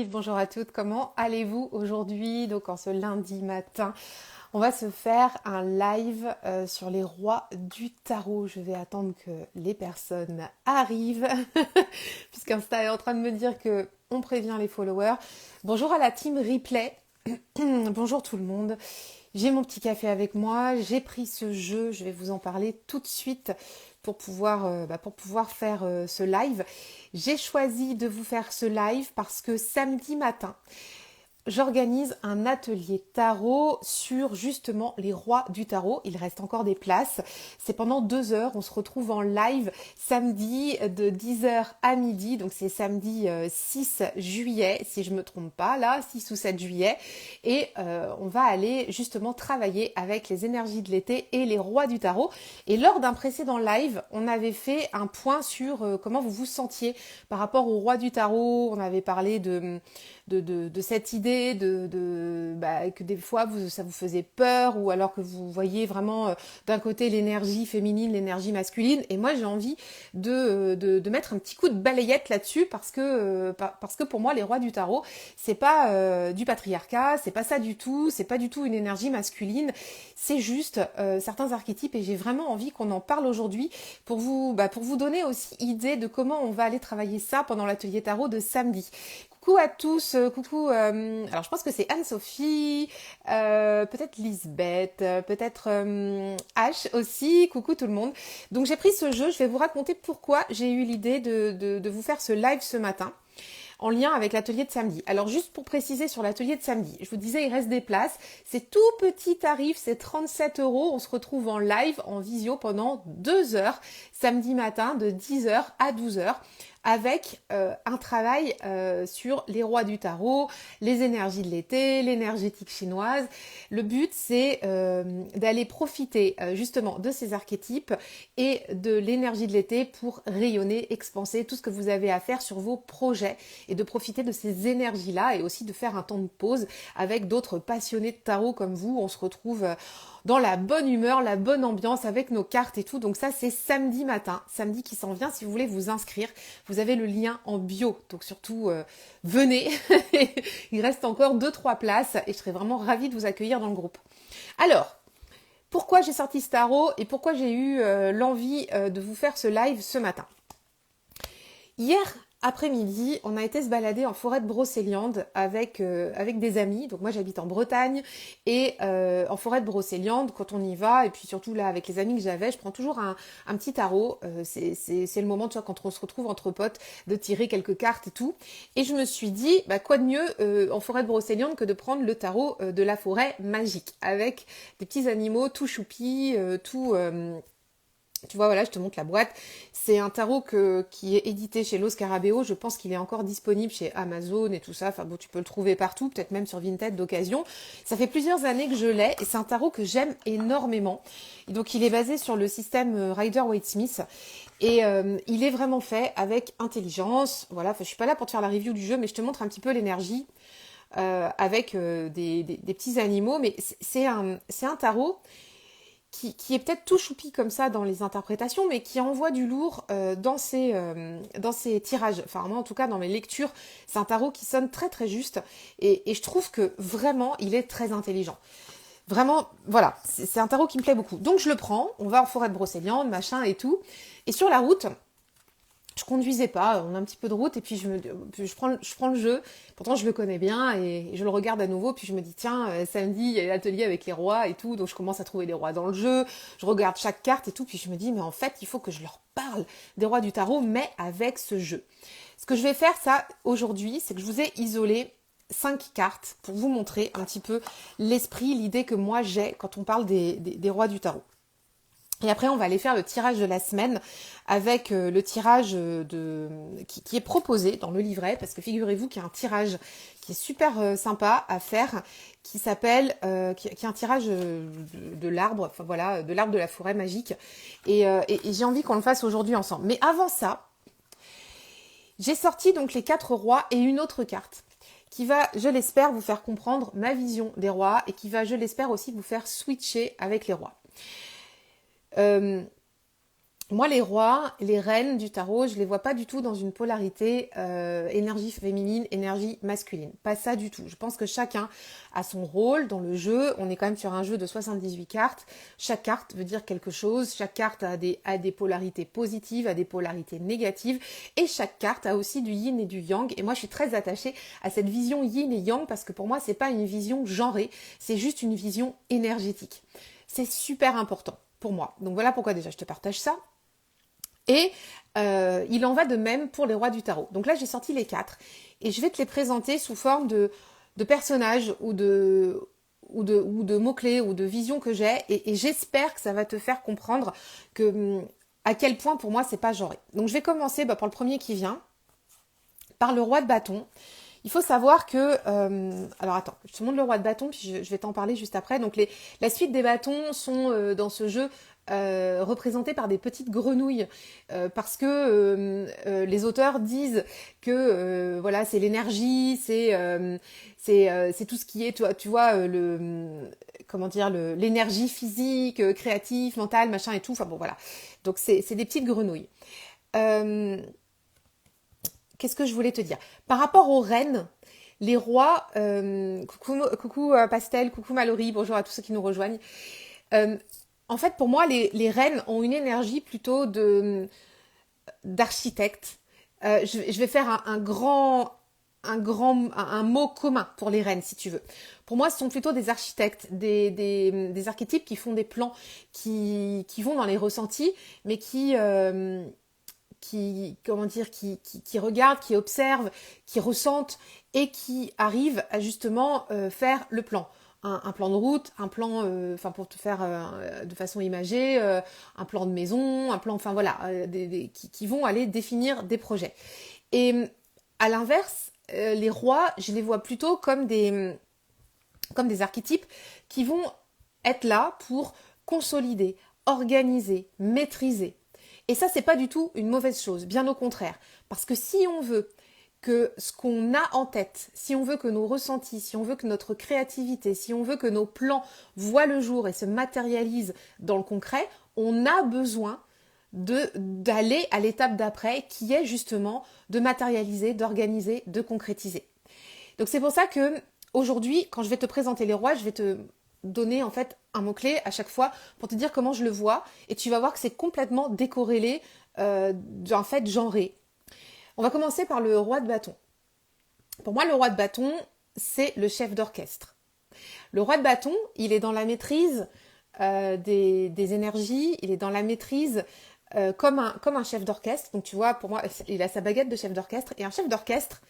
Bonjour à toutes, comment allez-vous aujourd'hui? Donc en ce lundi matin, on va se faire un live sur les rois du tarot. Je vais attendre que les personnes arrivent, puisqu'Insta est en train de me dire que on prévient les followers. Bonjour à la team replay. Bonjour tout le monde. J'ai mon petit café avec moi, j'ai pris ce jeu, je vais vous en parler tout de suite pour pouvoir faire ce live. J'ai choisi de vous faire ce live parce que samedi matin, j'organise un atelier tarot sur justement les rois du tarot. Il reste encore des places. C'est pendant 2 heures. On se retrouve en live samedi de 10 heures à midi. Donc c'est samedi 6 juillet, si je me trompe pas, là, 6 ou 7 juillet. Et on va aller justement travailler avec les énergies de l'été et les rois du tarot. Et lors d'un précédent live, on avait fait un point sur comment vous vous sentiez par rapport aux rois du tarot. On avait parlé de cette idée que des fois ça vous faisait peur, ou alors que vous voyez vraiment d'un côté l'énergie féminine, l'énergie masculine. Et moi j'ai envie de mettre un petit coup de balayette là-dessus parce que pour moi les rois du tarot c'est pas du patriarcat, c'est pas ça du tout, c'est pas du tout une énergie masculine, c'est juste certains archétypes, et j'ai vraiment envie qu'on en parle aujourd'hui pour vous donner aussi idée de comment on va aller travailler ça pendant l'atelier tarot de samedi. Coucou à tous, coucou. Alors je pense que c'est Anne-Sophie, peut-être Lisbeth, peut-être H aussi. Coucou tout le monde. Donc j'ai pris ce jeu, je vais vous raconter pourquoi j'ai eu l'idée de vous faire ce live ce matin en lien avec l'atelier de samedi. Alors juste pour préciser sur l'atelier de samedi, je vous disais il reste des places, c'est tout petit tarif, c'est 37 euros. On se retrouve en live, en visio pendant 2 heures, samedi matin de 10 heures à 12 heures, avec un travail sur les rois du tarot, les énergies de l'été, l'énergétique chinoise. Le but, c'est d'aller profiter justement de ces archétypes et de l'énergie de l'été pour rayonner, expanser tout ce que vous avez à faire sur vos projets, et de profiter de ces énergies-là, et aussi de faire un temps de pause avec d'autres passionnés de tarot comme vous. On se retrouve dans la bonne humeur, la bonne ambiance avec nos cartes et tout. Donc ça, c'est samedi matin, samedi qui s'en vient. Si vous voulez vous inscrire, vous avez le lien en bio. Donc surtout, venez. Il reste encore 2-3 places et je serais vraiment ravie de vous accueillir dans le groupe. Alors, pourquoi j'ai sorti ce tarot et pourquoi j'ai eu l'envie de vous faire ce live ce matin? Hier après-midi, on a été se balader en forêt de Brocéliande avec des amis. Donc moi j'habite en Bretagne, et en forêt de Brocéliande, quand on y va, et puis surtout là avec les amis que j'avais, je prends toujours un petit tarot. C'est le moment, tu vois, quand on se retrouve entre potes, de tirer quelques cartes et tout. Et je me suis dit, quoi de mieux en forêt de Brocéliande que de prendre le tarot de la forêt magique, avec des petits animaux tout choupis, tu vois, voilà, je te montre la boîte. C'est un tarot qui est édité chez Los Scarabeo. Je pense qu'il est encore disponible chez Amazon et tout ça. Enfin bon, tu peux le trouver partout, peut-être même sur Vinted d'occasion. Ça fait plusieurs années que je l'ai, et c'est un tarot que j'aime énormément. Et donc il est basé sur le système Rider-Waite-Smith. Et il est vraiment fait avec intelligence. Voilà, enfin, je suis pas là pour te faire la review du jeu, mais je te montre un petit peu l'énergie avec des petits animaux. Mais c'est un tarot qui est peut-être tout choupi comme ça dans les interprétations, mais qui envoie du lourd dans ses tirages. Enfin, moi, en tout cas, dans mes lectures, c'est un tarot qui sonne très très juste, et je trouve que vraiment, il est très intelligent. Vraiment, voilà, c'est un tarot qui me plaît beaucoup. Donc, je le prends, on va en forêt de Brocéliande, machin et tout. Et sur la route, je conduisais pas, on a un petit peu de route, et puis je prends le jeu. Pourtant je le connais bien, et je le regarde à nouveau, puis je me dis tiens, samedi il y a l'atelier avec les rois et tout, donc je commence à trouver les rois dans le jeu, je regarde chaque carte et tout, puis je me dis mais en fait il faut que je leur parle des rois du tarot, mais avec ce jeu. Ce que je vais faire ça aujourd'hui, c'est que je vous ai isolé 5 cartes pour vous montrer un petit peu l'esprit, l'idée que moi j'ai quand on parle des rois du tarot. Et après, on va aller faire le tirage de la semaine avec le tirage qui est proposé dans le livret, parce que figurez-vous qu'il y a un tirage qui est super sympa à faire, qui s'appelle, qui est un tirage de l'arbre, enfin voilà, de l'arbre de la forêt magique. Et j'ai envie qu'on le fasse aujourd'hui ensemble. Mais avant ça, j'ai sorti donc les 4 rois et une autre carte qui va, je l'espère, vous faire comprendre ma vision des rois, et qui va, je l'espère, aussi vous faire switcher avec les rois. Moi, les rois, les reines du tarot, je les vois pas du tout dans une polarité énergie féminine, énergie masculine. Pas ça du tout. Je pense que chacun a son rôle dans le jeu. On est quand même sur un jeu de 78 cartes. Chaque carte veut dire quelque chose. Chaque carte a des polarités positives, a des polarités négatives. Et chaque carte a aussi du yin et du yang. Et moi, je suis très attachée à cette vision yin et yang parce que pour moi, c'est pas une vision genrée. C'est juste une vision énergétique. C'est super important pour moi. Donc voilà pourquoi déjà je te partage ça. Et il en va de même pour les rois du tarot. Donc là, j'ai sorti les 4 et je vais te les présenter sous forme de personnages ou de mots-clés ou de visions que j'ai et j'espère que ça va te faire comprendre que à quel point pour moi c'est pas genré. Donc je vais commencer par le premier qui vient, par le roi de bâton. Il faut savoir que... alors attends, je te montre le roi de bâton, puis je vais t'en parler juste après. Donc la suite des bâtons sont dans ce jeu représentées par des petites grenouilles parce que les auteurs disent que voilà, c'est l'énergie, c'est tout ce qui est, tu vois comment dire, l'énergie physique, créative, mentale, machin et tout. Enfin bon, voilà. Donc c'est des petites grenouilles. Qu'est-ce que je voulais te dire? Par rapport aux reines, les rois, coucou Pastel, coucou Mallory, bonjour à tous ceux qui nous rejoignent. En fait, pour moi, les reines ont une énergie plutôt d'architecte. Je vais faire un mot commun pour les reines, si tu veux. Pour moi, ce sont plutôt des architectes, des archétypes qui font des plans, qui vont dans les ressentis, mais comment dire, qui regardent, qui observent, qui ressentent et qui arrivent à justement faire le plan. Un plan de route, un plan, pour te faire de façon imagée, un plan de maison, un plan, enfin voilà, qui vont aller définir des projets. Et à l'inverse, les rois, je les vois plutôt comme des archétypes qui vont être là pour consolider, organiser, maîtriser. Et ça, c'est pas du tout une mauvaise chose, bien au contraire. Parce que si on veut que ce qu'on a en tête, si on veut que nos ressentis, si on veut que notre créativité, si on veut que nos plans voient le jour et se matérialisent dans le concret, on a besoin d'aller à l'étape d'après qui est justement de matérialiser, d'organiser, de concrétiser. Donc c'est pour ça que aujourd'hui, quand je vais te présenter les rois, je vais te donner en fait un mot-clé à chaque fois pour te dire comment je le vois et tu vas voir que c'est complètement décorrélé d'un fait genré. On va commencer par le roi de bâton. Pour moi, le roi de bâton, c'est le chef d'orchestre. Le roi de bâton, il est dans la maîtrise des énergies, il est dans la maîtrise comme un chef d'orchestre. Donc tu vois, pour moi, il a sa baguette de chef d'orchestre. Et un chef d'orchestre,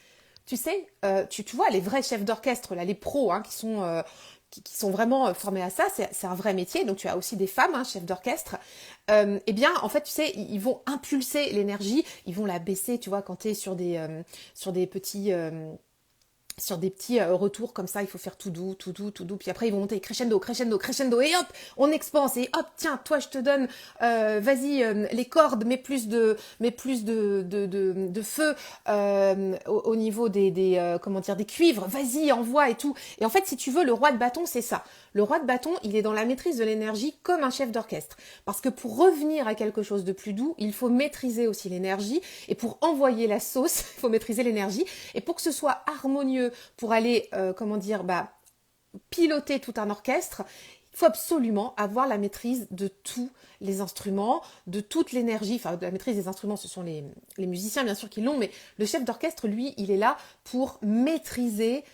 tu sais, tu vois, les vrais chefs d'orchestre, là, les pros, hein, qui sont vraiment formés à ça, c'est un vrai métier. Donc tu as aussi des femmes, hein, chefs d'orchestre. Eh bien, en fait, tu sais, ils vont impulser l'énergie, ils vont la baisser, tu vois, quand tu es sur des petits retours comme ça, il faut faire tout doux, tout doux, tout doux. Puis après, ils vont monter crescendo, crescendo, crescendo. Et hop, on expanse. Et hop, tiens, toi, je te donne, vas-y, les cordes, mais plus de feu au niveau comment dire, des cuivres. Vas-y, envoie et tout. Et en fait, si tu veux, le roi de bâton, c'est ça. Le roi de bâton, il est dans la maîtrise de l'énergie comme un chef d'orchestre. Parce que pour revenir à quelque chose de plus doux, il faut maîtriser aussi l'énergie. Et pour envoyer la sauce, il faut maîtriser l'énergie. Et pour que ce soit harmonieux, pour aller, piloter tout un orchestre, il faut absolument avoir la maîtrise de tous les instruments, de toute l'énergie. Enfin, la maîtrise des instruments, ce sont les musiciens, bien sûr, qui l'ont. Mais le chef d'orchestre, lui, il est là pour maîtriser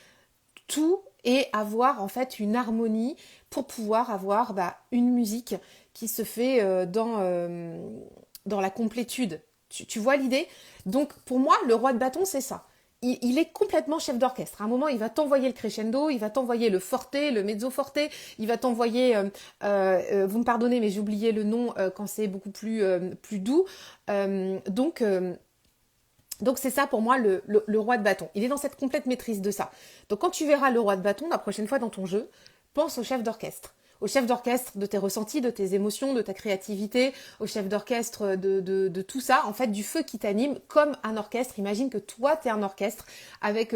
tout et avoir en fait une harmonie pour pouvoir avoir une musique qui se fait dans la complétude. Tu vois l'idée? Donc pour moi, le roi de bâton, c'est ça. Il est complètement chef d'orchestre. À un moment, il va t'envoyer le crescendo, il va t'envoyer le forte, le mezzo forte, il va t'envoyer, vous me pardonnez, mais j'ai oublié le nom quand c'est beaucoup plus doux. Donc c'est ça pour moi le roi de bâton. Il est dans cette complète maîtrise de ça. Donc quand tu verras le roi de bâton la prochaine fois dans ton jeu, pense au chef d'orchestre. Au chef d'orchestre de tes ressentis, de tes émotions, de ta créativité, au chef d'orchestre de tout ça, en fait du feu qui t'anime comme un orchestre. Imagine que toi t'es un orchestre avec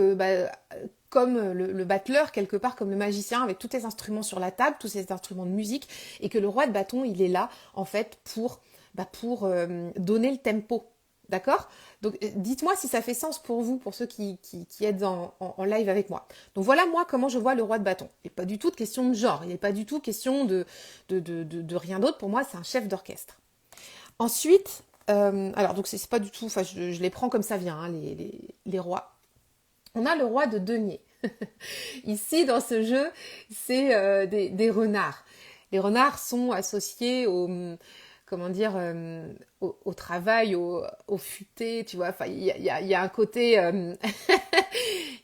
comme le battleur quelque part, comme le magicien avec tous tes instruments sur la table, tous ces instruments de musique et que le roi de bâton il est là en fait pour pour donner le tempo. D'accord? Donc dites-moi si ça fait sens pour vous, pour ceux qui êtes en live avec moi. Donc voilà moi comment je vois le roi de bâton. Il n'est pas du tout de question de genre, il n'est pas du tout question de rien d'autre. Pour moi, c'est un chef d'orchestre. Ensuite, alors donc c'est pas du tout, enfin je les prends comme ça vient, hein, les rois. On a le roi de denier. Ici, dans ce jeu, c'est des renards. Les renards sont associés comment dire, au travail, au futé, tu vois. Enfin, il y a un côté,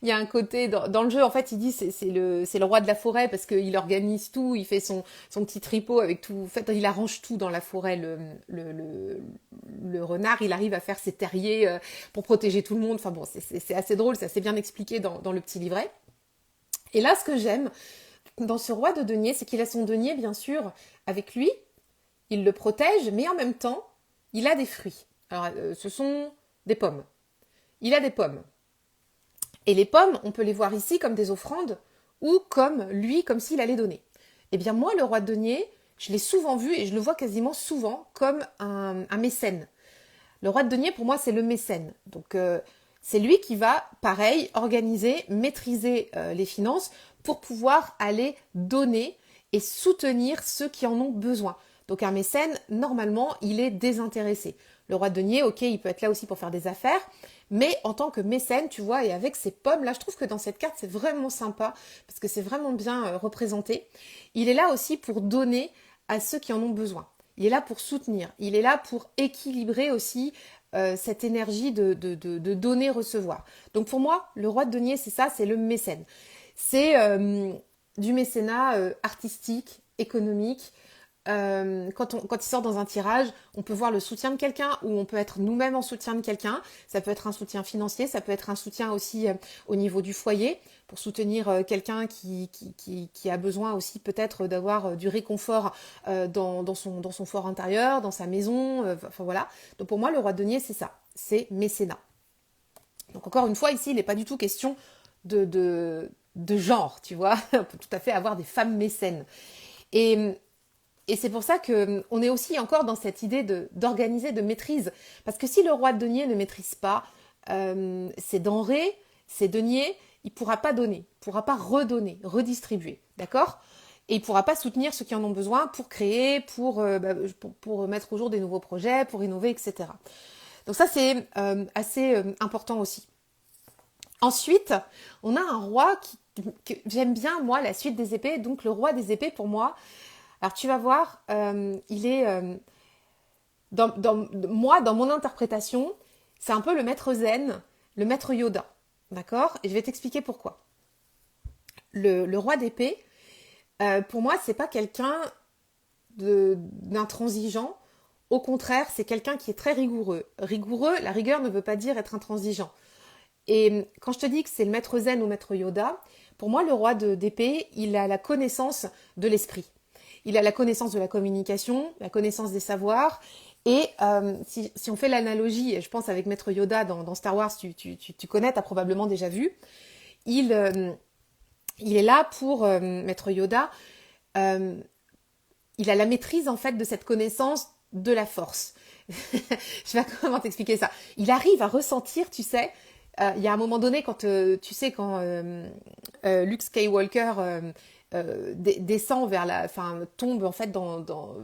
il y a un côté dans le jeu. En fait, il dit c'est le roi de la forêt parce qu'il organise tout, il fait son petit tripot avec tout. En fait, il arrange tout dans la forêt. Le renard, il arrive à faire ses terriers pour protéger tout le monde. Enfin bon, c'est assez drôle, c'est assez bien expliqué dans le petit livret. Et là, ce que j'aime dans ce roi de denier, c'est qu'il a son denier, bien sûr, avec lui. Il le protège, mais en même temps, il a des fruits. Alors, ce sont des pommes. Il a des pommes. Et les pommes, on peut les voir ici comme des offrandes ou comme s'il allait donner. Eh bien, moi, le roi de denier, je l'ai souvent vu et je le vois quasiment souvent comme un mécène. Le roi de denier, pour moi, c'est le mécène. Donc, c'est lui qui va, pareil, organiser, maîtriser les finances pour pouvoir aller donner et soutenir ceux qui en ont besoin. Donc un mécène, normalement, il est désintéressé. Le roi de denier, ok, il peut être là aussi pour faire des affaires, mais en tant que mécène, tu vois, et avec ses pommes, là, je trouve que dans cette carte, c'est vraiment sympa, parce que c'est vraiment bien représenté. Il est là aussi pour donner à ceux qui en ont besoin. Il est là pour soutenir. Il est là pour équilibrer aussi cette énergie de donner-recevoir. Donc pour moi, le roi de denier, c'est ça, c'est le mécène. C'est du mécénat artistique, économique. Quand il sort dans un tirage, on peut voir le soutien de quelqu'un ou on peut être nous-mêmes en soutien de quelqu'un. Ça peut être un soutien financier, ça peut être un soutien aussi au niveau du foyer pour soutenir quelqu'un qui a besoin aussi peut-être d'avoir du réconfort dans son fort intérieur, dans sa maison. Enfin voilà. Donc pour moi, le roi de denier, c'est ça, c'est mécénat. Donc encore une fois, ici, il n'est pas du tout question de genre, tu vois. On peut tout à fait avoir des femmes mécènes. Et c'est pour ça qu'on est aussi encore dans cette idée d'organiser, de maîtrise. Parce que si le roi de denier ne maîtrise pas ses denrées, ses deniers, il ne pourra pas donner, il ne pourra pas redonner, redistribuer. D'accord? Et il ne pourra pas soutenir ceux qui en ont besoin pour créer, pour mettre au jour des nouveaux projets, pour innover, etc. Donc ça, c'est assez important aussi. Ensuite, on a un roi que j'aime bien, moi, la suite des épées. Donc le roi des épées, pour moi, alors tu vas voir, il est, dans mon interprétation, c'est un peu le maître zen, le maître Yoda. D'accord? Et je vais t'expliquer pourquoi. Le roi d'épée, pour moi, c'est pas quelqu'un d'intransigeant. Au contraire, c'est quelqu'un qui est très rigoureux. Rigoureux, la rigueur ne veut pas dire être intransigeant. Et quand je te dis que c'est le maître zen ou maître Yoda, pour moi, le roi d'épée, il a la connaissance de l'esprit. Il a la connaissance de la communication, la connaissance des savoirs. Et si on fait l'analogie, je pense avec Maître Yoda dans Star Wars, tu connais, tu as probablement déjà vu. Il est là pour, Maître Yoda, il a la maîtrise en fait de cette connaissance de la force. Je sais pas comment t'expliquer ça. Il arrive à ressentir, tu sais, il y a un moment donné quand Luke Skywalker descend tombe en fait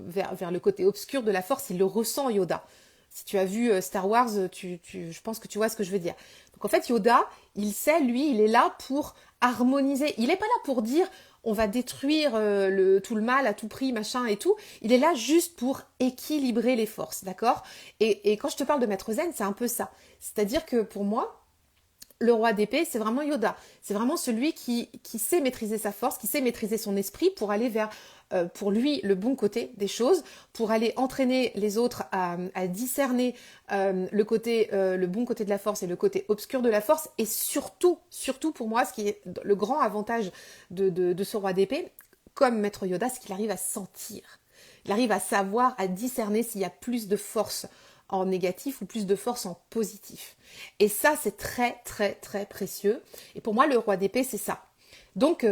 vers le côté obscur de la force, il le ressent Yoda. Si tu as vu Star Wars, je pense que tu vois ce que je veux dire. Donc en fait Yoda, il sait, lui, il est là pour harmoniser. Il n'est pas là pour dire on va détruire tout le mal à tout prix, machin et tout. Il est là juste pour équilibrer les forces, d'accord ? Et quand je te parle de Maître Zen, c'est un peu ça. C'est-à-dire que pour moi, le roi d'épée, c'est vraiment Yoda. C'est vraiment celui qui sait maîtriser sa force, qui sait maîtriser son esprit pour aller vers, pour lui, le bon côté des choses, pour aller entraîner les autres à discerner le bon côté de la force et le côté obscur de la force. Et surtout pour moi, ce qui est le grand avantage de ce roi d'épée, comme Maître Yoda, c'est qu'il arrive à sentir. Il arrive à savoir, à discerner s'il y a plus de force en négatif ou plus de force en positif. Et ça, c'est très, très, très précieux. Et pour moi, le roi d'épée, c'est ça. Donc,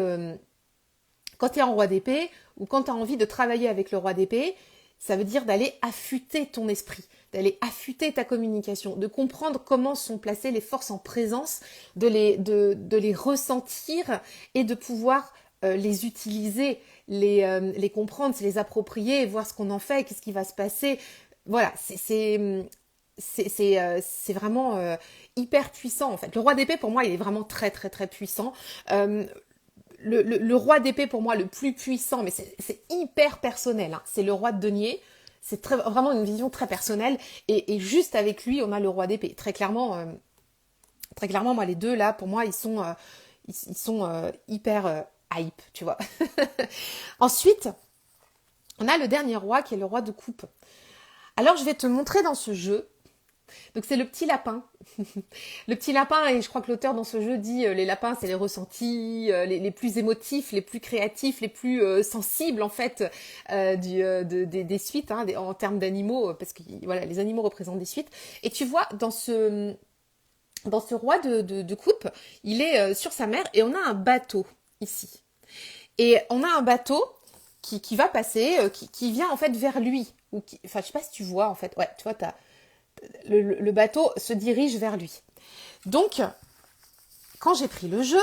quand tu es en roi d'épée ou quand tu as envie de travailler avec le roi d'épée, ça veut dire d'aller affûter ton esprit, d'aller affûter ta communication, de comprendre comment sont placées les forces en présence, de les ressentir et de pouvoir les utiliser, les comprendre, se les approprier, voir ce qu'on en fait, qu'est-ce qui va se passer. Voilà, c'est vraiment hyper puissant en fait. Le roi d'épée pour moi il est vraiment très très très puissant. Le roi d'épée pour moi le plus puissant, mais c'est hyper personnel, hein. C'est le roi de denier. C'est vraiment une vision très personnelle. Et juste avec lui, on a le roi d'épée. Très clairement, moi, les deux, là, pour moi, ils sont hyper hype, tu vois. Ensuite, on a le dernier roi qui est le roi de coupe. Alors, je vais te montrer dans ce jeu. Donc, c'est le petit lapin. Le petit lapin, et je crois que l'auteur dans ce jeu dit les lapins, c'est les ressentis, les plus émotifs, les plus créatifs, les plus sensibles, en fait, des suites, hein, en termes d'animaux, parce que voilà, les animaux représentent des suites. Et tu vois, dans ce roi de coupe, il est sur sa mer et on a un bateau ici. Et on a un bateau qui va passer, qui vient en fait vers lui. Enfin, je sais pas si tu vois en fait. Ouais, tu vois, le bateau se dirige vers lui. Donc, quand j'ai pris le jeu,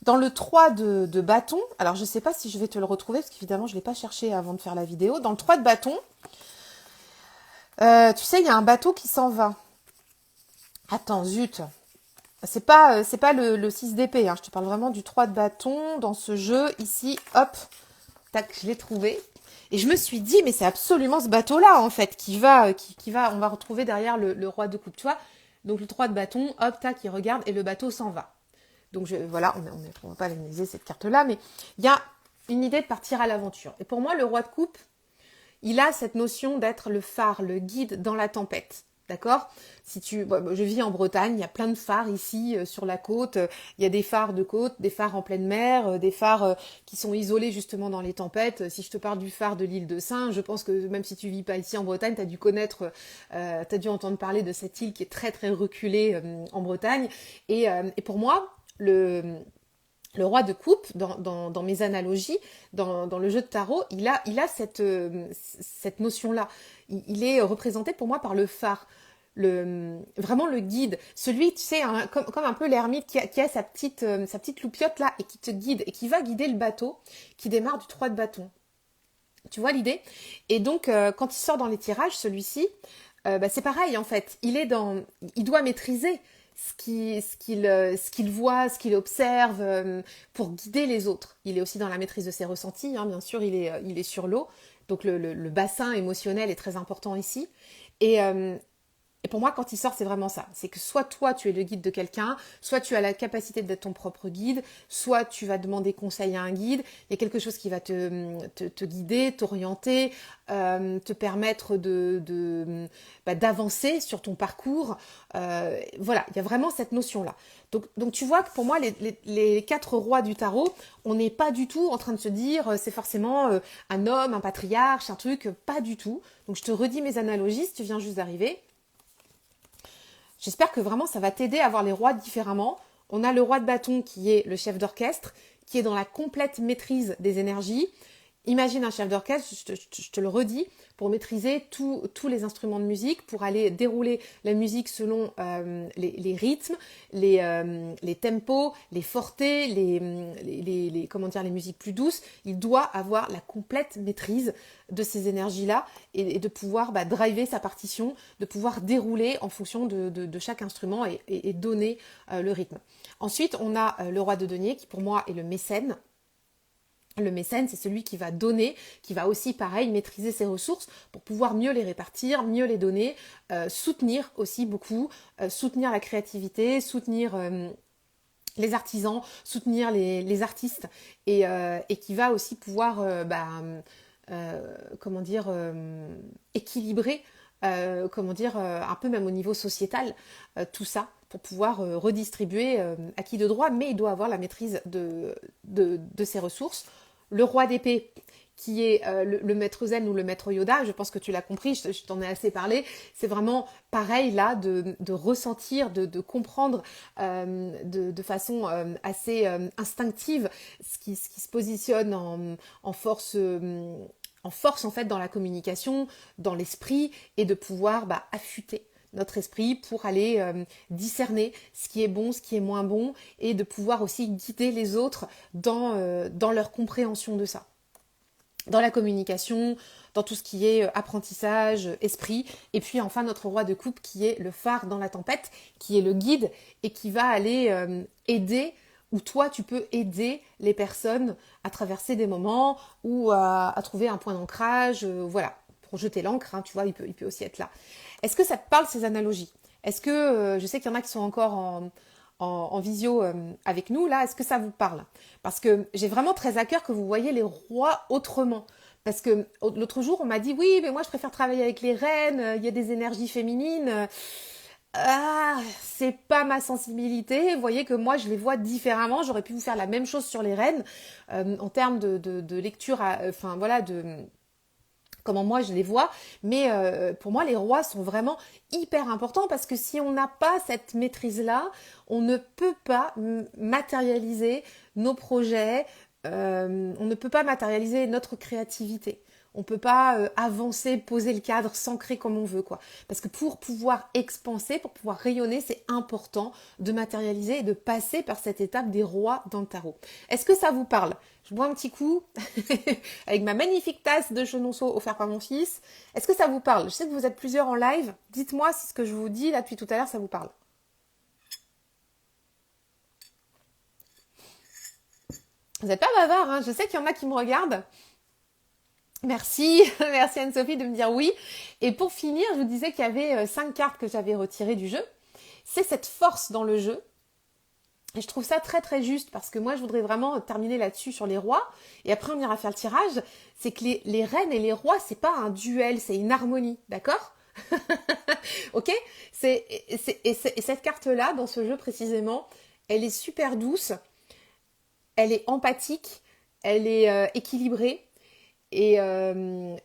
dans le 3 de bâton, alors je sais pas si je vais te le retrouver, parce qu'évidemment je ne l'ai pas cherché avant de faire la vidéo. Dans le 3 de bâton, tu sais, il y a un bateau qui s'en va. Attends, zut. C'est pas le 6 d'épée, hein. Je te parle vraiment du 3 de bâton dans ce jeu. Ici, hop, tac, je l'ai trouvé. Et je me suis dit, mais c'est absolument ce bateau-là, en fait, on va retrouver derrière le roi de coupe, tu vois. Donc le 3 de bâton, hop, tac, il regarde et le bateau s'en va. Donc voilà, on va pas analyser cette carte-là, mais il y a une idée de partir à l'aventure. Et pour moi, le roi de coupe, il a cette notion d'être le phare, le guide dans la tempête. D'accord ? Je vis en Bretagne, il y a plein de phares ici sur la côte. Il y a des phares de côte, des phares en pleine mer, des phares qui sont isolés justement dans les tempêtes. Si je te parle du phare de l'île de Sein, je pense que même si tu vis pas ici en Bretagne, tu as dû t'as dû entendre parler de cette île qui est très très reculée en Bretagne. Et pour moi, le roi de coupe, dans mes analogies, dans le jeu de tarot, il a cette notion-là. Il est représenté pour moi par le phare, vraiment le guide. Celui, tu sais, comme un peu l'ermite qui a sa petite loupiote là et qui te guide et qui va guider le bateau qui démarre du 3 de bâton. Tu vois l'idée ? Et donc, quand il sort dans les tirages, celui-ci, c'est pareil en fait. Il doit maîtriser ce qu'il voit, ce qu'il observe pour guider les autres. Il est aussi dans la maîtrise de ses ressentis, hein, bien sûr, il est sur l'eau. Donc le bassin émotionnel est très important ici. Et pour moi, quand il sort, c'est vraiment ça. C'est que soit toi, tu es le guide de quelqu'un, soit tu as la capacité d'être ton propre guide, soit tu vas demander conseil à un guide. Il y a quelque chose qui va te guider, t'orienter, te permettre d'avancer sur ton parcours. Voilà, il y a vraiment cette notion-là. Donc tu vois que pour moi, les 4 rois du tarot, on n'est pas du tout en train de se dire c'est forcément un homme, un patriarche, un truc, pas du tout. Donc je te redis mes analogies si tu viens juste d'arriver. J'espère que vraiment ça va t'aider à voir les rois différemment. On a le roi de bâton qui est le chef d'orchestre, qui est dans la complète maîtrise des énergies. Imagine un chef d'orchestre, je te le redis, pour maîtriser tous les instruments de musique, pour aller dérouler la musique selon les rythmes, les tempos, les fortés, les musiques plus douces. Il doit avoir la complète maîtrise de ces énergies-là et de pouvoir driver sa partition, de pouvoir dérouler en fonction de chaque instrument et donner le rythme. Ensuite, on a le roi de denier qui pour moi est le mécène. Le mécène, c'est celui qui va donner, qui va aussi, pareil, maîtriser ses ressources pour pouvoir mieux les répartir, mieux les donner, soutenir aussi beaucoup, soutenir la créativité, soutenir les artisans, soutenir les artistes et qui va aussi pouvoir, équilibrer, un peu même au niveau sociétal, tout ça pour pouvoir redistribuer à qui de droit, mais il doit avoir la maîtrise de ses ressources. Le roi d'épée, qui est le maître zen ou le maître Yoda, je pense que tu l'as compris, je t'en ai assez parlé, c'est vraiment pareil là, de ressentir, de comprendre de façon assez instinctive ce qui se positionne en force en force en fait dans la communication, dans l'esprit, et de pouvoir affûter notre esprit pour aller discerner ce qui est bon, ce qui est moins bon, et de pouvoir aussi guider les autres dans leur compréhension de ça. Dans la communication, dans tout ce qui est apprentissage, esprit, et puis enfin notre roi de coupe qui est le phare dans la tempête, qui est le guide et qui va aller aider, ou toi tu peux aider les personnes à traverser des moments ou à trouver un point d'ancrage, voilà, pour jeter l'ancre, hein, tu vois, il peut aussi être là. Est-ce que ça te parle ces analogies? Est-ce que, je sais qu'il y en a qui sont encore en visio avec nous, là, est-ce que ça vous parle? Parce que j'ai vraiment très à cœur que vous voyez les rois autrement. Parce que l'autre jour, on m'a dit, oui, mais moi, je préfère travailler avec les reines, il y a des énergies féminines. Ah, c'est pas ma sensibilité. Vous voyez que moi, je les vois différemment. J'aurais pu vous faire la même chose sur les reines en termes de lecture, enfin voilà, de comment moi je les vois, mais pour moi les rois sont vraiment hyper importants parce que si on n'a pas cette maîtrise-là, on ne peut pas matérialiser nos projets, on ne peut pas matérialiser notre créativité. On ne peut pas avancer, poser le cadre, s'ancrer comme on veut, quoi. Parce que pour pouvoir expanser, pour pouvoir rayonner, c'est important de matérialiser et de passer par cette étape des rois dans le tarot. Est-ce que ça vous parle? Je bois un petit coup avec ma magnifique tasse de Chenonceau offerte par mon fils. Est-ce que ça vous parle? Je sais que vous êtes plusieurs en live. Dites-moi si ce que je vous dis là depuis tout à l'heure, ça vous parle. Vous n'êtes pas bavard, hein? Je sais qu'il y en a qui me regardent. Merci, merci Anne-Sophie de me dire oui. Et pour finir, je vous disais qu'il y avait 5 cartes que j'avais retirées du jeu. C'est cette force dans le jeu. Et je trouve ça très très juste parce que moi je voudrais vraiment terminer là-dessus sur les rois. Et après on ira faire le tirage. C'est que les reines et les rois, c'est pas un duel, c'est une harmonie, d'accord? Ok? Et cette carte-là, dans ce jeu précisément, elle est super douce, elle est empathique, elle est équilibrée. Et elle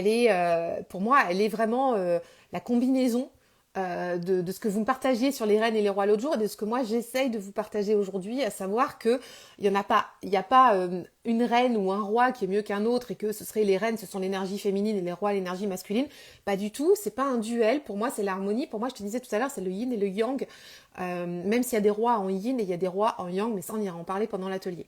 est pour moi, elle est vraiment la combinaison de ce que vous me partagiez sur les reines et les rois l'autre jour et de ce que moi j'essaye de vous partager aujourd'hui, à savoir que il n'y a pas une reine ou un roi qui est mieux qu'un autre et que ce serait les reines, ce sont l'énergie féminine et les rois l'énergie masculine. Pas du tout, c'est pas un duel. Pour moi, c'est l'harmonie. Pour moi, je te disais tout à l'heure, c'est le yin et le yang. Même s'il y a des rois en yin et il y a des rois en yang, mais ça on ira en parler pendant l'atelier.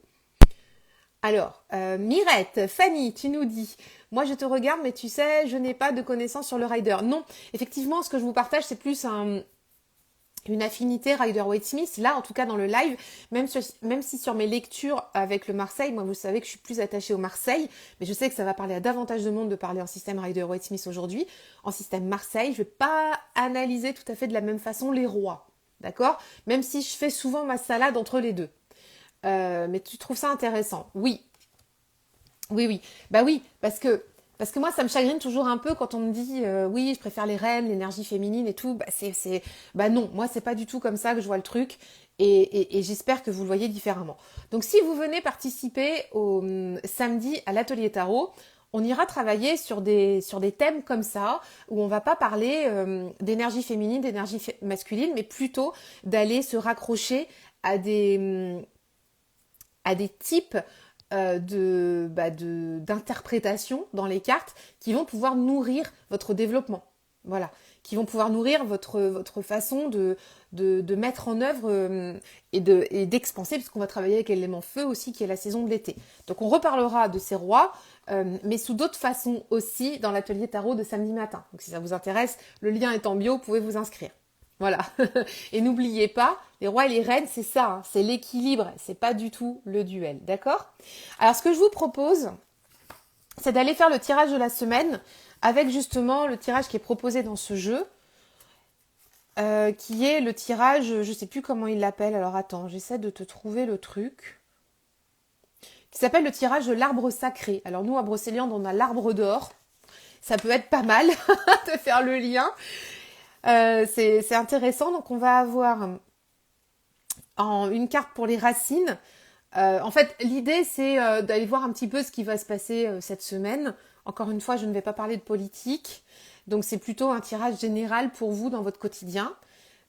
Alors, Mirette, Fanny, tu nous dis, moi je te regarde, mais tu sais, je n'ai pas de connaissances sur le rider. Non, effectivement, ce que je vous partage, c'est plus une affinité Rider-Waite-Smith. Là, en tout cas, dans le live, même si sur mes lectures avec le Marseille, moi, vous savez que je suis plus attachée au Marseille, mais je sais que ça va parler à davantage de monde de parler en système Rider-Waite-Smith aujourd'hui. En système Marseille, je vais pas analyser tout à fait de la même façon les rois, d'accord? Même si je fais souvent ma salade entre les deux. Mais tu trouves ça intéressant? Oui, oui, oui. Bah oui, parce que moi, ça me chagrine toujours un peu quand on me dit oui, je préfère les reines, l'énergie féminine et tout. Bah non, moi, c'est pas du tout comme ça que je vois le truc. Et j'espère que vous le voyez différemment. Donc, si vous venez participer au samedi à l'atelier tarot, on ira travailler sur des thèmes comme ça, où on va pas parler d'énergie féminine, d'énergie masculine, mais plutôt d'aller se raccrocher à des types d'interprétation dans les cartes qui vont pouvoir nourrir votre développement. Voilà, qui vont pouvoir nourrir votre façon de mettre en œuvre et d'expanser, puisqu'on va travailler avec l'élément feu aussi, qui est la saison de l'été. Donc on reparlera de ces rois, mais sous d'autres façons aussi dans l'atelier tarot de samedi matin. Donc si ça vous intéresse, le lien est en bio, vous pouvez vous inscrire. Voilà. Et n'oubliez pas, les rois et les reines, c'est ça, hein, c'est l'équilibre, c'est pas du tout le duel, d'accord? Alors ce que je vous propose, c'est d'aller faire le tirage de la semaine avec justement le tirage qui est proposé dans ce jeu, qui est le tirage, je sais plus comment il l'appelle, alors attends, j'essaie de te trouver le truc, qui s'appelle le tirage de l'arbre sacré. Alors nous, à Brocéliande, on a l'arbre d'or, ça peut être pas mal de faire le lien. C'est intéressant, donc on va avoir une carte pour les racines. En fait, l'idée c'est d'aller voir un petit peu ce qui va se passer cette semaine. Encore une fois, je ne vais pas parler de politique, donc c'est plutôt un tirage général pour vous dans votre quotidien.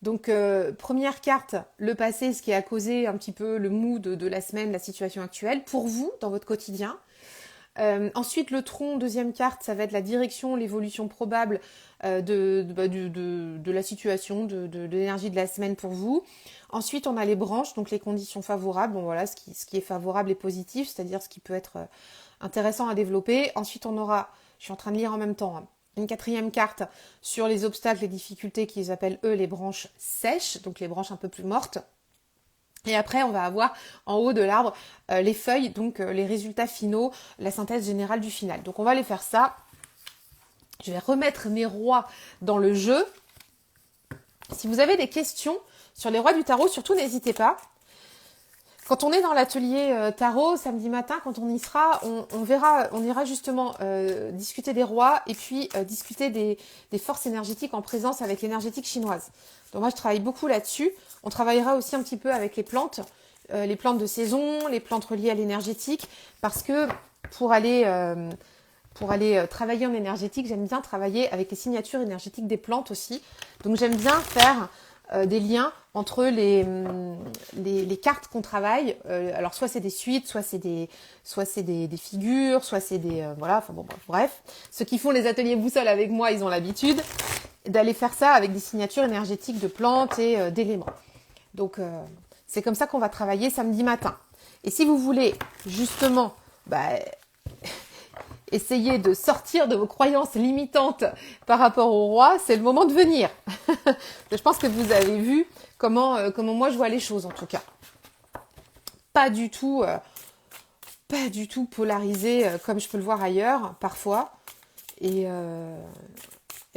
Donc, première carte, le passé, ce qui a causé un petit peu le mood de la semaine, la situation actuelle, pour vous, dans votre quotidien. Ensuite, le tronc, deuxième carte, ça va être la direction, l'évolution probable de la situation, de l'énergie de la semaine pour vous. Ensuite, on a les branches, donc les conditions favorables. Bon, voilà, ce qui est favorable et positif, c'est-à-dire ce qui peut être intéressant à développer. Ensuite, on aura, je suis en train de lire en même temps, hein, une quatrième carte sur les obstacles, les difficultés qu'ils appellent eux les branches sèches, donc les branches un peu plus mortes. Et après, on va avoir en haut de l'arbre les feuilles, donc les résultats finaux, la synthèse générale du final. Donc on va aller faire ça. Je vais remettre mes rois dans le jeu. Si vous avez des questions sur les rois du tarot, surtout n'hésitez pas. Quand on est dans l'atelier tarot, samedi matin, quand on y sera, on verra, on ira justement discuter des rois et puis discuter des forces énergétiques en présence avec l'énergétique chinoise. Donc moi, je travaille beaucoup là-dessus. On travaillera aussi un petit peu avec les plantes de saison, les plantes reliées à l'énergétique, parce que pour aller travailler en énergétique, j'aime bien travailler avec les signatures énergétiques des plantes aussi. Donc j'aime bien faire des liens entre les cartes qu'on travaille. Alors soit c'est des suites, soit c'est des figures, soit c'est des voilà. Enfin bon, bref. Ceux qui font les ateliers boussole avec moi, ils ont l'habitude d'aller faire ça avec des signatures énergétiques de plantes et d'éléments. Donc c'est comme ça qu'on va travailler samedi matin. Et si vous voulez justement essayer de sortir de vos croyances limitantes par rapport au roi, c'est le moment de venir. Je pense que vous avez vu comment moi je vois les choses en tout cas. Pas du tout polarisé comme je peux le voir ailleurs parfois. Et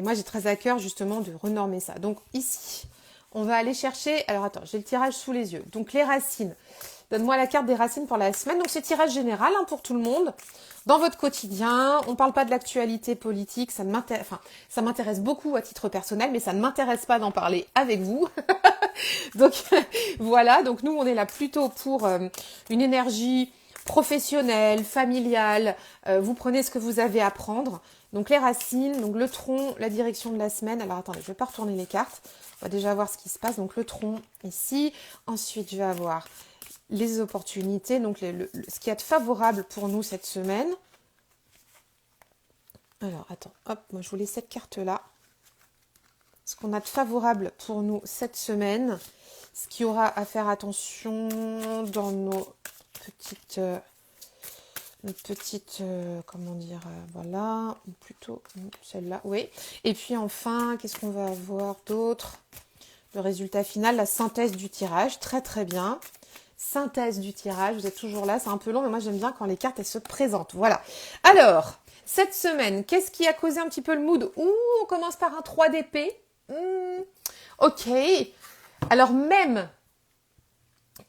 moi j'ai très à cœur justement de renormer ça. Donc ici, on va aller chercher, alors attends, j'ai le tirage sous les yeux. Donc les racines. Donne-moi la carte des racines pour la semaine. Donc c'est tirage général pour tout le monde. Dans votre quotidien, on ne parle pas de l'actualité politique, ça m'intéresse beaucoup à titre personnel, mais ça ne m'intéresse pas d'en parler avec vous. Donc voilà, donc nous on est là plutôt pour une énergie professionnelle, familiale. Vous prenez ce que vous avez à prendre. Donc les racines, donc le tronc, la direction de la semaine. Alors attendez, je vais pas retourner les cartes. On va déjà voir ce qui se passe. Donc le tronc ici. Ensuite, je vais avoir les opportunités, donc ce qui est favorable pour nous cette semaine. Alors, attends, hop, moi je voulais cette carte-là. Ce qu'on a de favorable pour nous cette semaine, ce qui aura à faire attention dans nos petites, comment dire, voilà, plutôt celle-là, oui. Et puis enfin, qu'est-ce qu'on va avoir d'autre? Le résultat final, la synthèse du tirage, très très bien. Synthèse du tirage, vous êtes toujours là, c'est un peu long, mais moi j'aime bien quand les cartes elles se présentent. Voilà. Alors, cette semaine, qu'est-ce qui a causé un petit peu le mood? On commence par un 3 d'épée. Ok. Alors même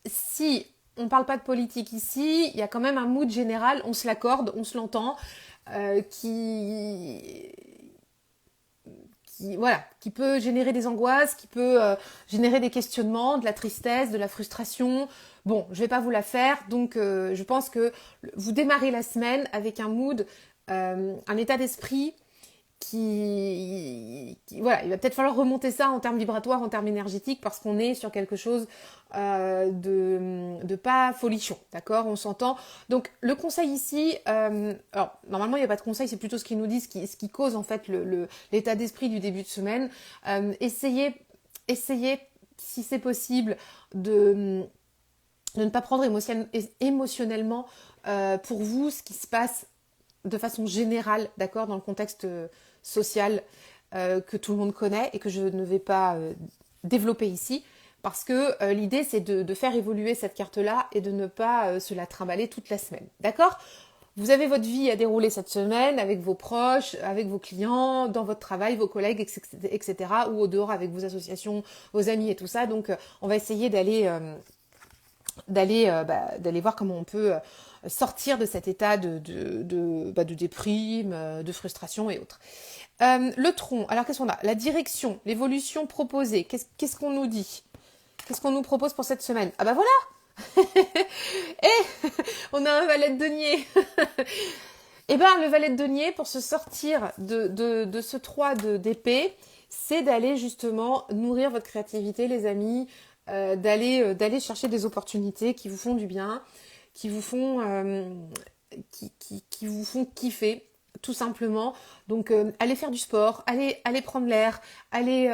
si on ne parle pas de politique ici, il y a quand même un mood général, on se l'accorde, on se l'entend, qui peut générer des angoisses, qui peut générer des questionnements, de la tristesse, de la frustration. Bon, je vais pas vous la faire, donc je pense que vous démarrez la semaine avec un mood, un état d'esprit voilà, il va peut-être falloir remonter ça en termes vibratoires, en termes énergétiques, parce qu'on est sur quelque chose de pas folichon, d'accord? On s'entend. Donc le conseil ici, alors normalement il n'y a pas de conseil, c'est plutôt ce qu'ils nous disent, ce qui cause en fait l'état d'esprit du début de semaine. Essayez, si c'est possible, de ne pas prendre émotionnellement pour vous ce qui se passe de façon générale, d'accord, dans le contexte social que tout le monde connaît et que je ne vais pas développer ici, parce que l'idée c'est de faire évoluer cette carte-là et de ne pas se la trimballer toute la semaine, d'accord? Vous avez votre vie à dérouler cette semaine avec vos proches, avec vos clients, dans votre travail, vos collègues, etc. ou au dehors avec vos associations, vos amis et tout ça. Donc on va essayer d'aller voir comment on peut sortir de cet état de déprime, de frustration et autres. Le tronc, alors qu'est-ce qu'on a? La direction, l'évolution proposée, qu'est-ce qu'on nous dit? Qu'est-ce qu'on nous propose pour cette semaine? Ah bah voilà. Et on a un valet de denier. Et ben le valet de denier, pour se sortir de ce 3 d'épée, c'est d'aller justement nourrir votre créativité, les amis, d'aller chercher des opportunités qui vous font du bien, qui vous font, qui vous font kiffer, tout simplement. Donc, allez faire du sport, allez prendre l'air, allez...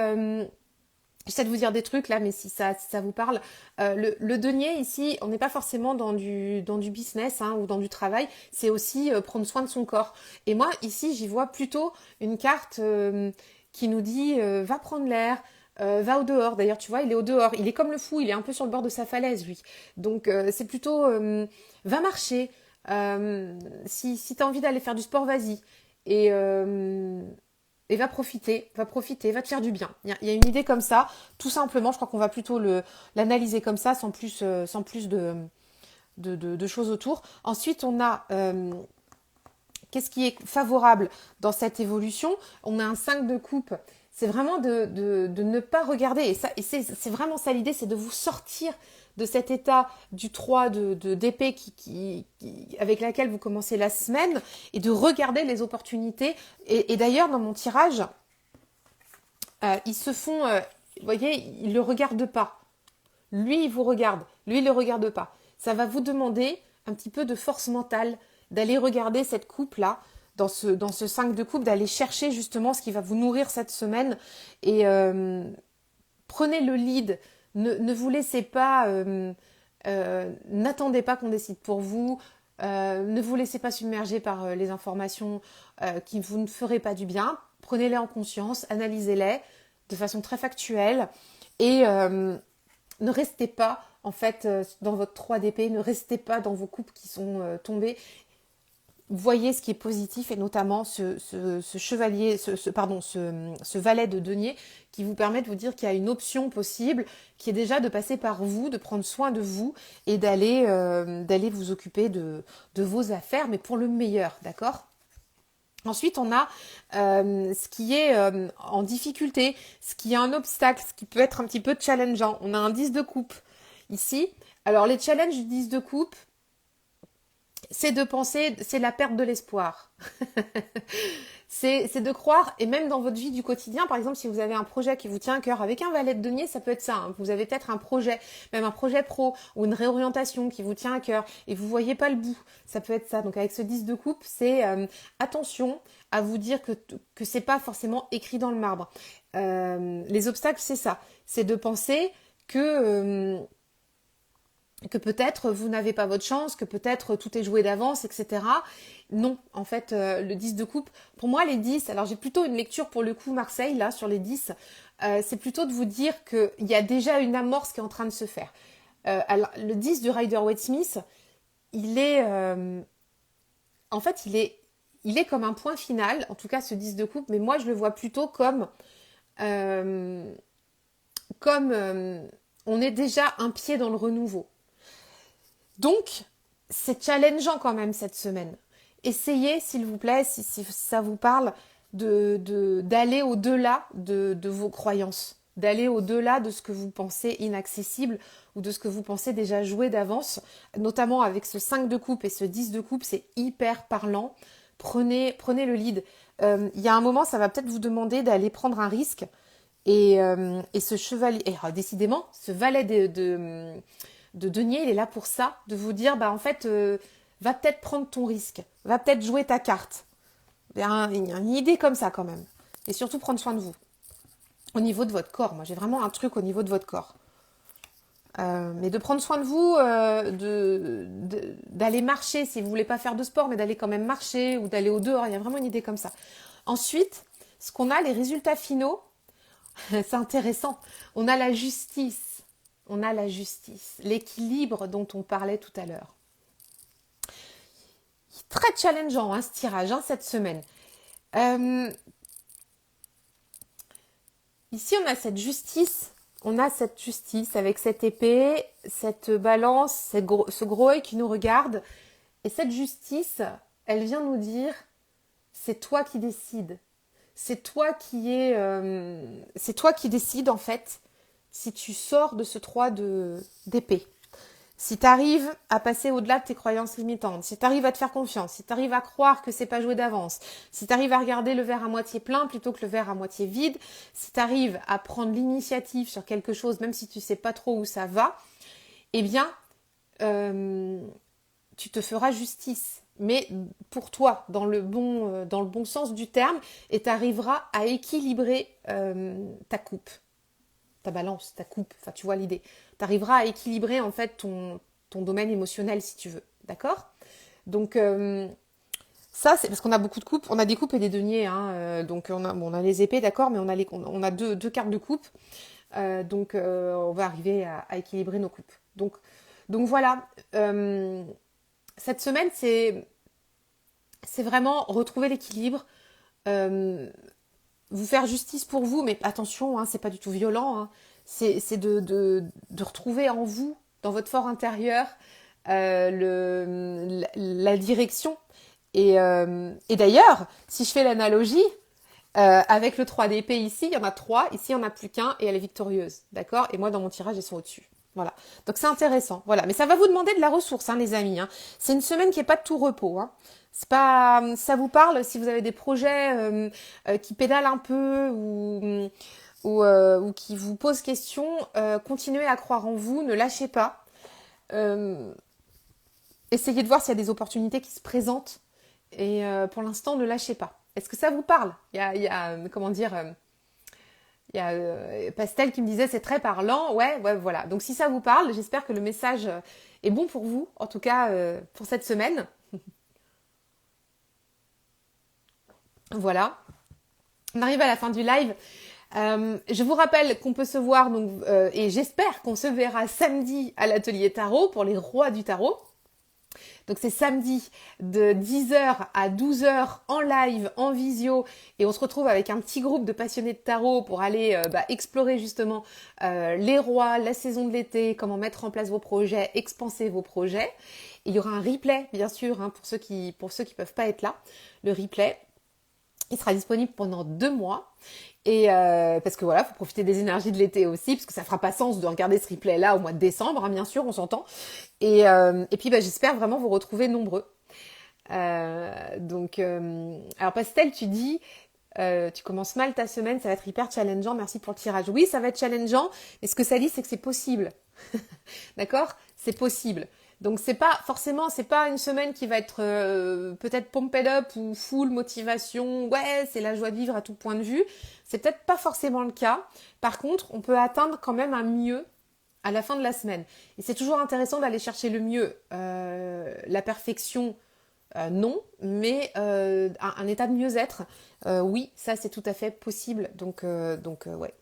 j'essaie de vous dire des trucs là, mais si ça vous parle. Le denier ici, on n'est pas forcément dans du business ou dans du travail, c'est aussi prendre soin de son corps. Et moi, ici, j'y vois plutôt une carte qui nous dit va prendre l'air, va au dehors. D'ailleurs, tu vois, il est au dehors. Il est comme le fou, il est un peu sur le bord de sa falaise, lui. Donc, c'est plutôt va marcher. Si tu as envie d'aller faire du sport, vas-y. Et, et va profiter, va te faire du bien. Il y a une idée comme ça, tout simplement. Je crois qu'on va plutôt l'analyser comme ça, sans plus de choses autour. Ensuite, on a qu'est-ce qui est favorable dans cette évolution. On a un 5 de coupe. C'est vraiment de ne pas regarder. Et c'est vraiment ça l'idée, c'est de vous sortir de cet état du 3 d'épée avec laquelle vous commencez la semaine et de regarder les opportunités. Et d'ailleurs, dans mon tirage, ils se font... vous voyez, ils ne le regardent pas. Lui, il vous regarde. Lui, il ne le regarde pas. Ça va vous demander un petit peu de force mentale d'aller regarder cette coupe-là, dans ce 5 de coupe, d'aller chercher justement ce qui va vous nourrir cette semaine. Et prenez le lead. Ne vous laissez pas... n'attendez pas qu'on décide pour vous. Ne vous laissez pas submerger par les informations qui vous ne feraient pas du bien. Prenez-les en conscience, analysez-les de façon très factuelle et ne restez pas en fait dans votre 3 d'épée, ne restez pas dans vos coupes qui sont tombées. Voyez ce qui est positif et notamment ce chevalier, ce valet de denier qui vous permet de vous dire qu'il y a une option possible qui est déjà de passer par vous, de prendre soin de vous et d'aller vous occuper de vos affaires, mais pour le meilleur, d'accord ? Ensuite, on a ce qui est en difficulté, ce qui est un obstacle, ce qui peut être un petit peu challengeant. On a un 10 de coupe ici. Alors, les challenges du 10 de coupe, c'est de penser, c'est la perte de l'espoir. c'est de croire, et même dans votre vie du quotidien, par exemple, si vous avez un projet qui vous tient à cœur, avec un valet de denier, ça peut être ça. Vous avez peut-être un projet, même un projet pro, ou une réorientation qui vous tient à cœur, et vous voyez pas le bout. Ça peut être ça. Donc avec ce 10 de coupe, c'est attention à vous dire que c'est pas forcément écrit dans le marbre. Les obstacles, c'est ça. C'est de penser que peut-être vous n'avez pas votre chance, que peut-être tout est joué d'avance, etc. Non, en fait, le 10 de coupe, pour moi les 10, alors j'ai plutôt une lecture pour le coup Marseille, là, sur les 10, c'est plutôt de vous dire qu'il y a déjà une amorce qui est en train de se faire. Alors, le 10 du Rider-Waite-Smith, il est... en fait, il est comme un point final, en tout cas ce 10 de coupe, mais moi je le vois plutôt comme... on est déjà un pied dans le renouveau. Donc, c'est challengeant quand même cette semaine. Essayez, s'il vous plaît, si ça vous parle, d'aller au-delà de vos croyances, d'aller au-delà de ce que vous pensez inaccessible ou de ce que vous pensez déjà joué d'avance, notamment avec ce 5 de coupe et ce 10 de coupe, c'est hyper parlant. Prenez le lead. Il y a un moment, ça va peut-être vous demander d'aller prendre un risque et ce chevalier, et décidément, ce valet de denier, il est là pour ça, de vous dire, en fait, va peut-être prendre ton risque, va peut-être jouer ta carte. Il y a une idée comme ça quand même. Et surtout prendre soin de vous. Au niveau de votre corps, moi j'ai vraiment un truc au niveau de votre corps. Mais de prendre soin de vous, d'aller marcher, si vous voulez pas faire de sport, mais d'aller quand même marcher ou d'aller au dehors, il y a vraiment une idée comme ça. Ensuite, ce qu'on a, les résultats finaux, c'est intéressant. On a la justice. On a la justice, l'équilibre dont on parlait tout à l'heure. Très challengeant ce tirage cette semaine. Ici, on a cette justice avec cette épée, cette balance, ce gros œil qui nous regarde. Et cette justice, elle vient nous dire, c'est toi qui décides. C'est toi qui décides en fait si tu sors de ce 3 d'épée. Si tu arrives à passer au-delà de tes croyances limitantes, si tu arrives à te faire confiance, si tu arrives à croire que c'est pas joué d'avance, si tu arrives à regarder le verre à moitié plein plutôt que le verre à moitié vide, si tu arrives à prendre l'initiative sur quelque chose, même si tu sais pas trop où ça va, eh bien, tu te feras justice. Mais pour toi, dans le bon sens du terme, et tu arriveras à équilibrer ta coupe, ta balance, ta coupe, enfin tu vois l'idée. Tu arriveras à équilibrer en fait ton domaine émotionnel si tu veux, d'accord? Donc ça c'est parce qu'on a beaucoup de coupes, on a des coupes et des deniers, hein, donc on a les épées, d'accord, mais on a deux cartes de coupe, donc on va arriver à équilibrer nos coupes. Donc voilà, cette semaine c'est vraiment retrouver l'équilibre, vous faire justice pour vous, mais attention, hein, c'est pas du tout violent, hein. C'est de retrouver en vous, dans votre fort intérieur, la direction. Et d'ailleurs, si je fais l'analogie, avec le 3 d'épée ici, il y en a 3, ici il n'y en a plus qu'un et elle est victorieuse, d'accord? Et moi dans mon tirage, elles sont au-dessus. Voilà. Donc c'est intéressant. Voilà. Mais ça va vous demander de la ressource, hein, les amis, hein. C'est une semaine qui n'est pas de tout repos, hein. C'est pas, ça vous parle si vous avez des projets qui pédalent un peu ou qui vous posent question, continuez à croire en vous, ne lâchez pas. Euh, Essayez de voir s'il y a des opportunités qui se présentent et pour l'instant, ne lâchez pas. Est-ce que ça vous parle? Il y a comment dire, il y a Pastel qui me disait c'est très parlant. Ouais, voilà. Donc si ça vous parle, j'espère que le message est bon pour vous, en tout cas pour cette semaine. Voilà. On arrive à la fin du live. Je vous rappelle qu'on peut se voir donc, et j'espère qu'on se verra samedi à l'atelier tarot pour les rois du tarot. Donc c'est samedi de 10h à 12h en live, en visio, et on se retrouve avec un petit groupe de passionnés de tarot pour aller explorer justement les rois, la saison de l'été, comment mettre en place vos projets, expanser vos projets. Et il y aura un replay bien sûr, hein, pour ceux qui peuvent pas être là. Le replay, il sera disponible pendant 2 mois. Et parce que voilà, faut profiter des énergies de l'été aussi, parce que ça fera pas sens de regarder ce replay là au mois de décembre, hein, bien sûr, on s'entend. Et puis j'espère vraiment vous retrouver nombreux. Alors Pastel, tu dis, tu commences mal ta semaine, ça va être hyper challengeant, merci pour le tirage. Oui, ça va être challengeant, mais ce que ça dit, c'est que c'est possible. D'accord? C'est possible. Donc c'est pas une semaine qui va être peut-être pumped up ou full motivation. Ouais, c'est la joie de vivre à tout point de vue. C'est peut-être pas forcément le cas. Par contre, on peut atteindre quand même un mieux à la fin de la semaine. Et c'est toujours intéressant d'aller chercher le mieux. La perfection, non, mais un état de mieux-être, oui, ça c'est tout à fait possible. Donc ouais.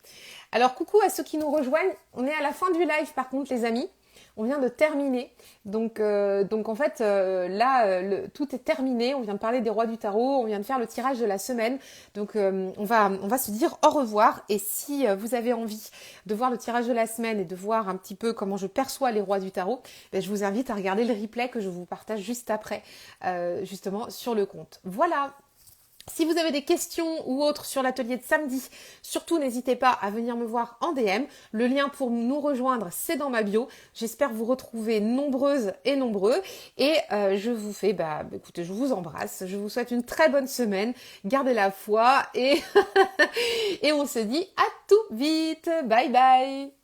Alors coucou à ceux qui nous rejoignent. On est à la fin du live par contre, les amis. On vient de terminer. Donc en fait, là, tout est terminé. On vient de parler des rois du tarot. On vient de faire le tirage de la semaine. Donc, on va se dire au revoir. Et si vous avez envie de voir le tirage de la semaine et de voir un petit peu comment je perçois les rois du tarot, ben, je vous invite à regarder le replay que je vous partage juste après, justement, sur le compte. Voilà. Si vous avez des questions ou autres sur l'atelier de samedi, surtout n'hésitez pas à venir me voir en DM. Le lien pour nous rejoindre, c'est dans ma bio. J'espère vous retrouver nombreuses et nombreux. Et je vous fais, écoutez, je vous embrasse. Je vous souhaite une très bonne semaine. Gardez la foi et, et on se dit à tout vite. Bye bye.